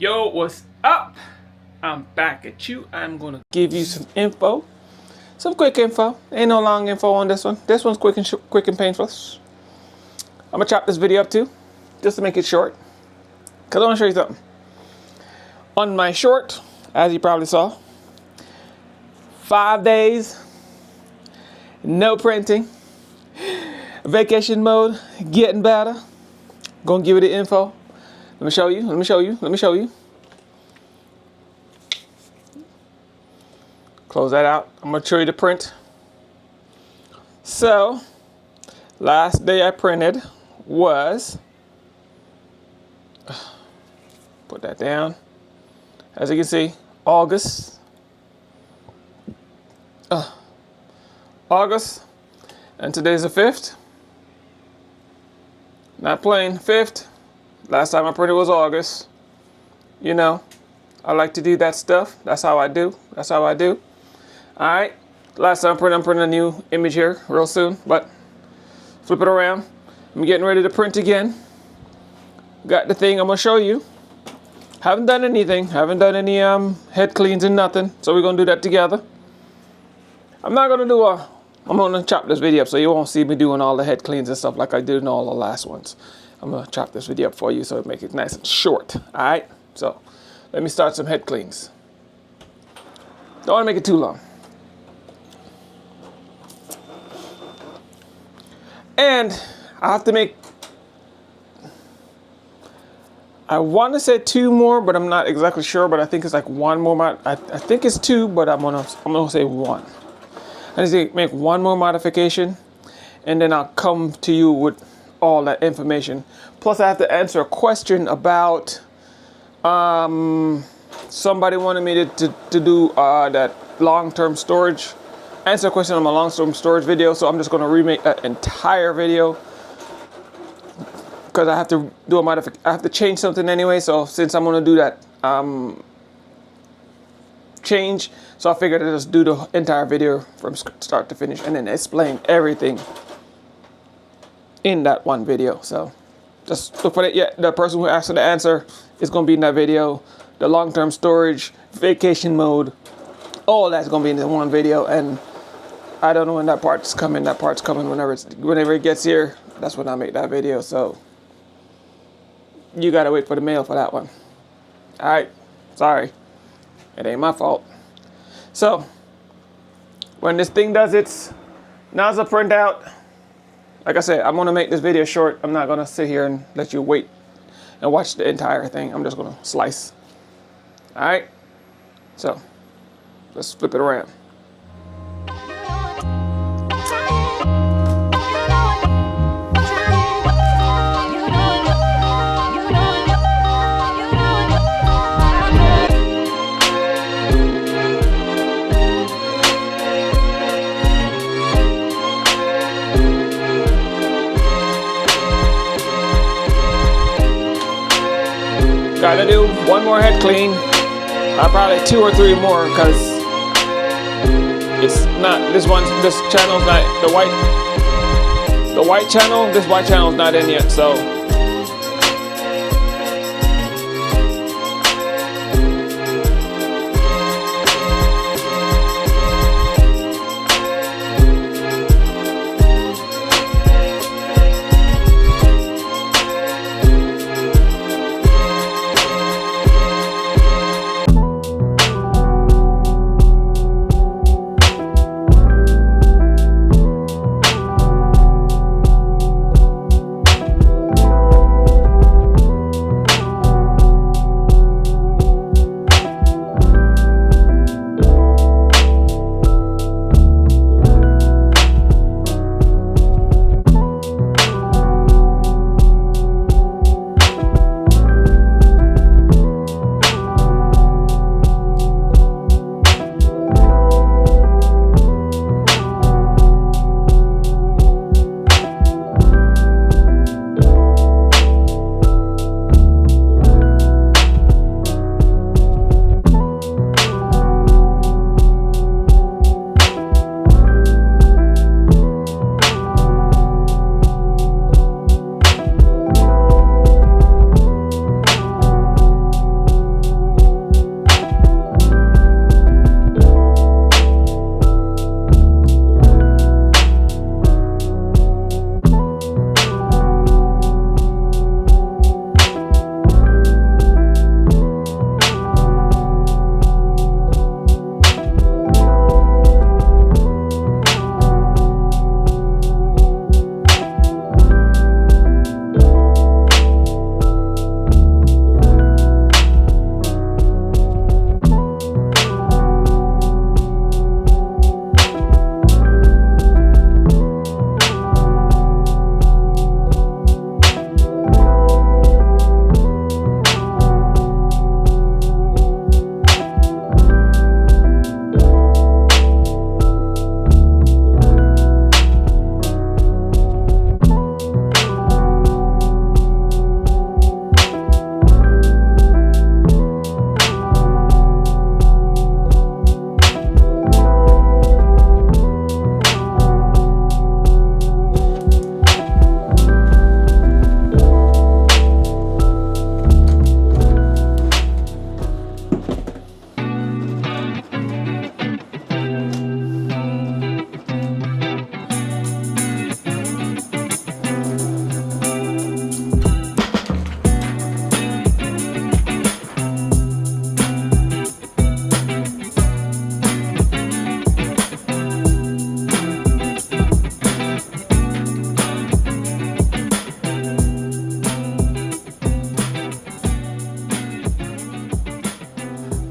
Yo, what's up? I'm back at you. I'm gonna give you some info, some quick info. Ain't no long info on this one. This one's quick and painless. I'm gonna chop this video up too, just to make it short. Cause I wanna show you something. On my short, as you probably saw, 5 days, no printing, vacation mode, getting better. Gonna give you the info. Let me show you. Close that out. I'm gonna show you the print. So, last day I printed was, put that down. As you can see, August, and today's the 5th. Not playing, 5th. Last time I printed was August. You know, I like to do that stuff. That's how I do. Alright, last time I'm printing a new image here real soon, but flip it around. I'm getting ready to print again. Got the thing I'm gonna show you. Haven't done anything, haven't done any head cleans and nothing, so we're gonna do that together. I'm gonna chop this video up so you won't see me doing all the head cleans and stuff like I did in all the last ones. I'm gonna chop this video up for you so it make it nice and short. Alright, so let me start some head cleans. Don't wanna make it too long. And I have to make, I want to say 2 more, but I'm not exactly sure, but I think it's like 1 more. I think it's 2, but I'm gonna say 1. I need to make 1 more modification, and then I'll come to you with all that information. Plus I have to answer a question about, somebody wanted me to do that long-term storage. Answer a question on my long-term storage video, so I'm just going to remake that entire video because I have to do a modification. I have to change something anyway, so since I'm going to do that change, so I figured I'd just do the entire video from start to finish and then explain everything in that one video. So just look for it. Yeah, the person who asked for the answer is going to be in that video. The long-term storage, vacation mode, all that's going to be in the one video, and I don't know when that part's coming. That part's coming whenever it gets here. That's when I make that video. So you gotta wait for the mail for that one. All right, sorry, it ain't my fault. So when this thing does its nozzle printout, like I said, I'm gonna make this video short. I'm not gonna sit here and let you wait and watch the entire thing. I'm just gonna slice. All right, so let's flip it around. Gotta do 1 more head clean. Probably 2 or 3 more, because it's not this channel's not the white channel. This white channel's not in yet, so.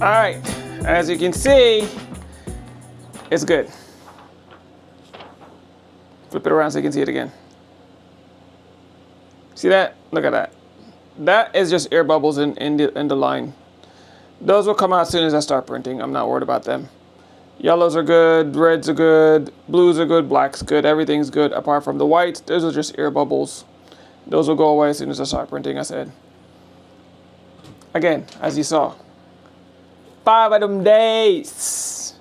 All right, as you can see, it's good. Flip it around so you can see it again. See that? Look at that. That is just air bubbles in the line. Those will come out as soon as I start printing. I'm not worried about them. Yellows are good, reds are good, blues are good, black's good, everything's good apart from the whites. Those are just air bubbles. Those will go away as soon as I start printing, I said. Again, as you saw, 5 of them days.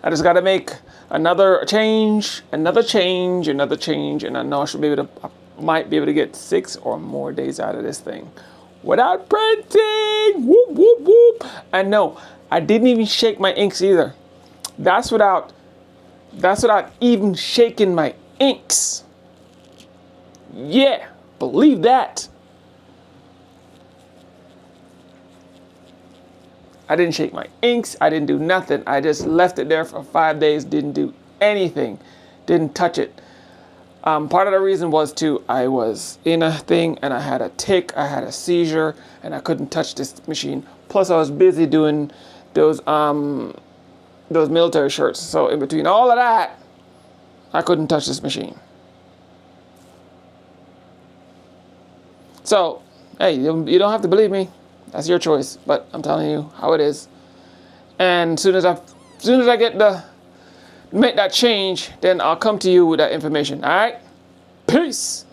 I just gotta make another change, another change, another change, and I know I should be able to, I might be able to get 6 or more days out of this thing without printing. Whoop, whoop, whoop. And no, I didn't even shake my inks either. That's without even shaking my inks. Yeah, believe that. I didn't shake my inks. I didn't do nothing. I just left it there for 5 days. Didn't do anything. Didn't touch it. Part of the reason was too, I was in a thing and I had a tick. I had a seizure and I couldn't touch this machine. Plus I was busy doing those military shirts. So in between all of that, I couldn't touch this machine. So, hey, you don't have to believe me. That's your choice. But I'm telling you how it is. And as soon as I get make that change, then I'll come to you with that information. All right? Peace.